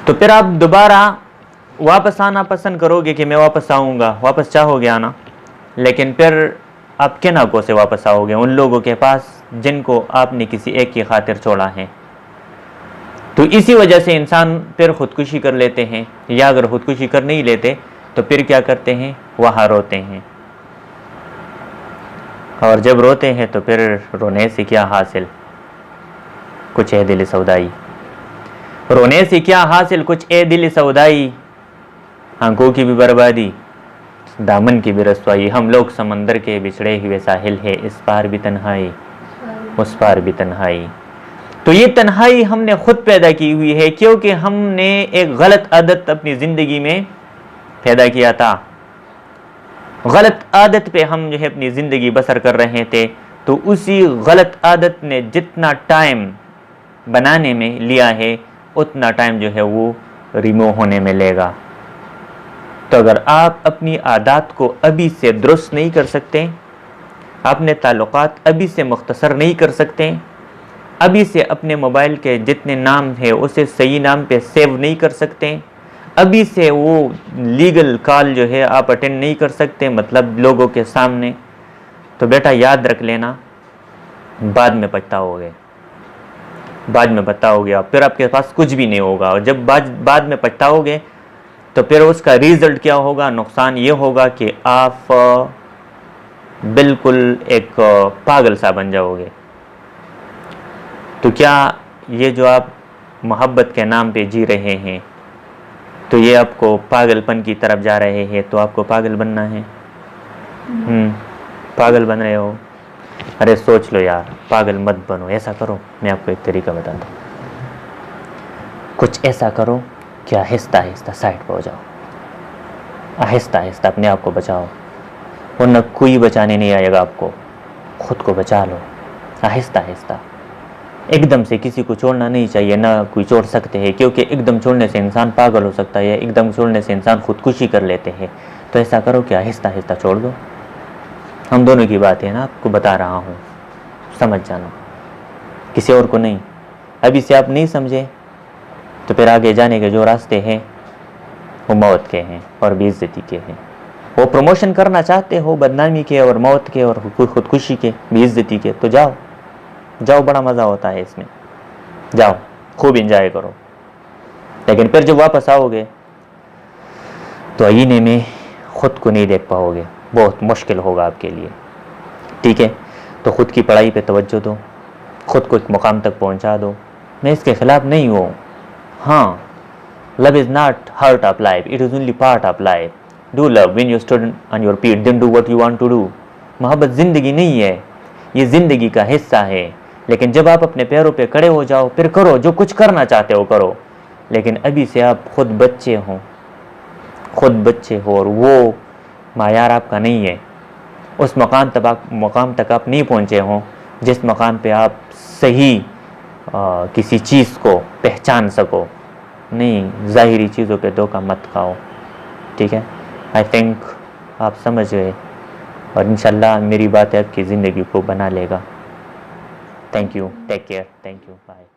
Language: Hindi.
तो फिर आप दोबारा वापस आना पसंद करोगे कि मैं वापस आऊँगा, वापस चाहोगे आना, लेकिन फिर आप किन आंखों से वापस आओगे? उन लोगों के पास जिनको आपने किसी एक की खातिर छोड़ा है। तो इसी वजह से इंसान फिर खुदकुशी कर लेते हैं, या अगर खुदकुशी कर नहीं लेते तो फिर क्या करते हैं, वहाँ रोते हैं। और जब रोते हैं तो फिर रोने से क्या हासिल, कुछ ए दिल सौदाई। रोने से क्या हासिल, कुछ ए दिल सौदाई। आंखों की भी बर्बादी, दामन की भी रसवाई। हम लोग समंदर के बिछड़े हुए साहिल है, इस पार भी तन्हाई उस पार भी तन्हाई। तो ये तन्हाई हमने खुद पैदा की हुई है, क्योंकि हमने एक गलत आदत अपनी ज़िंदगी में पैदा किया था। गलत आदत पे हम जो है अपनी ज़िंदगी बसर कर रहे थे, तो उसी गलत आदत ने जितना टाइम बनाने में लिया है उतना टाइम जो है वो रिमूव होने में लेगा। तो अगर आप अपनी आदत को अभी से दुरुस्त नहीं कर सकते, अपने ताल्लुकात अभी से मुख्तसर नहीं कर सकते, अभी से अपने मोबाइल के जितने नाम है उसे सही नाम पे सेव नहीं कर सकते, अभी से वो लीगल कॉल जो है आप अटेंड नहीं कर सकते, मतलब लोगों के सामने, तो बेटा याद रख लेना, बाद में पछताओगे। बाद में पछताओगे आप, फिर आपके पास कुछ भी नहीं होगा। और जब बाद में पछताओगे तो फिर उसका रिजल्ट क्या होगा, नुकसान ये होगा कि आप बिल्कुल एक पागल सा बन जाओगे। तो क्या ये जो आप मोहब्बत के नाम पे जी रहे हैं, तो ये आपको पागलपन की तरफ जा रहे हैं, तो आपको पागल बनना है। पागल बन रहे हो, अरे सोच लो यार, पागल मत बनो। ऐसा करो, मैं आपको एक तरीका बताता हूँ। कुछ ऐसा करो कि आहिस्ता आहिस्ता साइड पर हो जाओ, आहिस्ता आहिस्ता अपने आप को बचाओ, वरना कोई बचाने नहीं आएगा आपको। खुद को बचा लो आहिस्ता आहिस्ता। एकदम से किसी को छोड़ना नहीं चाहिए, ना कोई छोड़ सकते हैं, क्योंकि एकदम छोड़ने से इंसान पागल हो सकता है, एकदम छोड़ने से इंसान खुदकुशी कर लेते हैं। तो ऐसा करो कि आहिस्ता आहिस्ता छोड़ दो। हम दोनों की बात है ना, आपको बता रहा हूँ, समझ जाना, किसी और को नहीं। अभी से आप नहीं समझे तो फिर आगे जाने के जो रास्ते हैं वो मौत के हैं और बेइज्जती के हैं। वो प्रमोशन करना चाहते हो बदनामी के और मौत के और खुदकुशी के, बेइज्जती के, तो जाओ जाओ, बड़ा मज़ा होता है इसमें, जाओ खूब एंजॉय करो। लेकिन फिर जब वापस आओगे तो आईने में खुद को नहीं देख पाओगे, बहुत मुश्किल होगा आपके लिए। ठीक है, तो खुद की पढ़ाई पे तवज्जो दो, खुद को एक मुकाम तक पहुंचा दो। मैं इसके खिलाफ नहीं हूँ। हाँ, love is not heart of life, it is only part of life. Do love when you stood on your feet, then do what you want to do. मोहब्बत ज़िंदगी नहीं है, ये ज़िंदगी का हिस्सा है। लेकिन जब आप अपने पैरों पे खड़े हो जाओ, फिर करो जो कुछ करना चाहते हो करो। लेकिन अभी से आप खुद बच्चे हो, और वो मायार आपका नहीं है। उस मकाम तक आप नहीं पहुँचे हो जिस मकाम पे आप सही किसी चीज़ को पहचान सको। नहीं, ज़ाहिरी चीज़ों पे धोखा मत खाओ। ठीक है, आई थिंक आप समझ गए, और इंशाल्लाह मेरी बात आपकी ज़िंदगी को बना लेगा। Thank you, take care, thank you, bye.